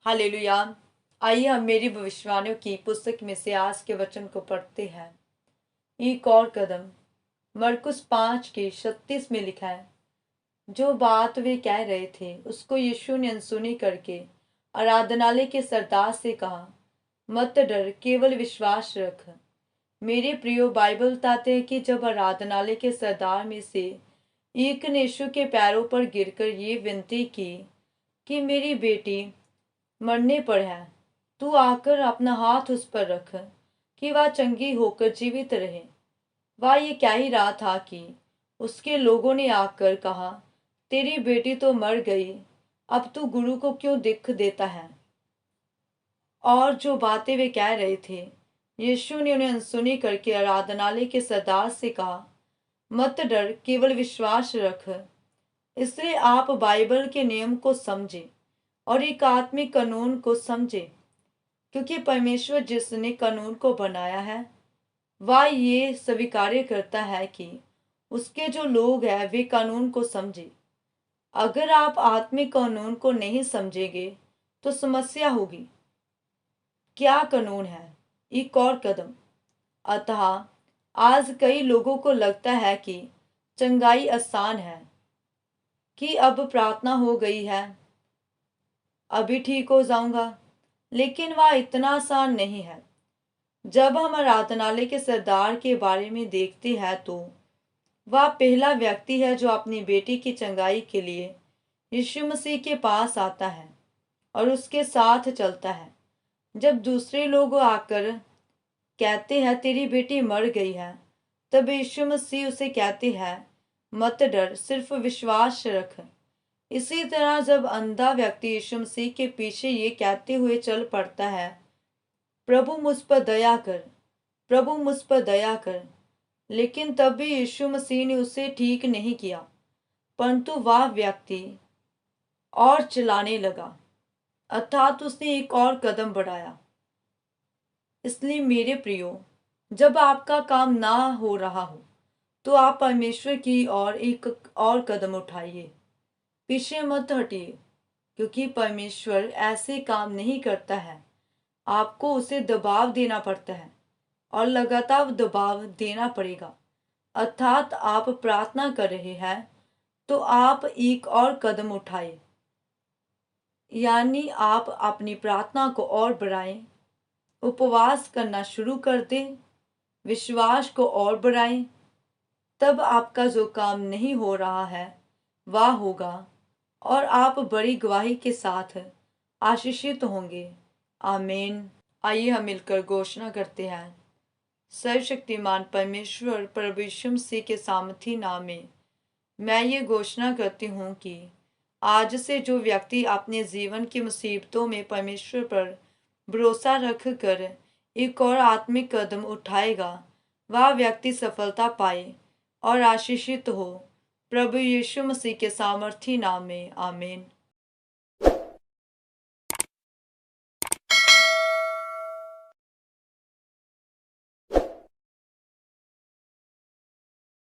Hallelujah. आइए हम मेरी भविष्यवाणियों की पुस्तक में से आज के वचन को पढ़ते हैं। एक और कदम। मरकुस 5 के 36 में लिखा है, जो बात वे कह रहे थे उसको यीशु ने अनसुनी करके आराधनालय के सरदार से कहा, मत डर, केवल विश्वास रख। मेरे प्रियो, बाइबल बताते हैं कि जब आराधनालय के सरदार में से एक ने यीशु के पैरों पर गिरकर ये विनती की कि मेरी बेटी मरने पर है, तू आकर अपना हाथ उस पर रख कि वह चंगी होकर जीवित रहे। वह ये कह ही रहा था कि उसके लोगों ने आकर कहा, तेरी बेटी तो मर गई, अब तू गुरु को क्यों दुख देता है। और जो बातें वे कह रहे थे, यीशु ने उन्हें अनसुनी करके आराधनालय के सरदार से कहा, मत डर, केवल विश्वास रख। इसलिए आप बाइबल के नियम को समझे और एक आत्मिक कानून को समझे, क्योंकि परमेश्वर जिसने कानून को बनाया है वह ये स्वीकार करता है कि उसके जो लोग हैं वे कानून को समझे। अगर आप आत्मिक कानून को नहीं समझेंगे तो समस्या होगी। क्या कानून है? एक और कदम। अतः आज कई लोगों को लगता है कि चंगाई आसान है, कि अब प्रार्थना हो गई है, अभी ठीक हो जाऊंगा। लेकिन वह इतना आसान नहीं है। जब हम आराधनालय के सरदार के बारे में देखते हैं तो वह पहला व्यक्ति है जो अपनी बेटी की चंगाई के लिए यीशु मसीह के पास आता है और उसके साथ चलता है। जब दूसरे लोग आकर कहते हैं तेरी बेटी मर गई है, तब यीशु मसीह उसे कहते हैं, मत डर, सिर्फ विश्वास रख। इसी तरह जब अंधा व्यक्ति यीशु मसीह के पीछे ये कहते हुए चल पड़ता है, प्रभु मुझ पर दया कर, प्रभु मुझ पर दया कर, लेकिन तब भी यीशु मसीह ने उसे ठीक नहीं किया, परंतु वह व्यक्ति और चलाने लगा, अर्थात उसने एक और कदम बढ़ाया। इसलिए मेरे प्रियो, जब आपका काम ना हो रहा हो तो आप परमेश्वर की ओर एक और कदम उठाइए, पीछे मत हटिए, क्योंकि परमेश्वर ऐसे काम नहीं करता है। आपको उसे दबाव देना पड़ता है और लगातार दबाव देना पड़ेगा। अर्थात आप प्रार्थना कर रहे हैं तो आप एक और कदम उठाएं, यानी आप अपनी प्रार्थना को और बढ़ाएं, उपवास करना शुरू कर दें, विश्वास को और बढ़ाएं। तब आपका जो काम नहीं हो रहा है वह होगा और आप बड़ी गवाही के साथ आशीषित होंगे। आमीन। आइए हम मिलकर घोषणा करते हैं। सर्वशक्तिमान परमेश्वर प्रभु यीशु मसीह के सामर्थी नाम में मैं ये घोषणा करती हूँ कि आज से जो व्यक्ति अपने जीवन की मुसीबतों में परमेश्वर पर भरोसा रख कर एक और आत्मिक कदम उठाएगा, वह व्यक्ति सफलता पाए और आशीषित हो। प्रभु यीशु मसीह के सामर्थी नाम में आमीन।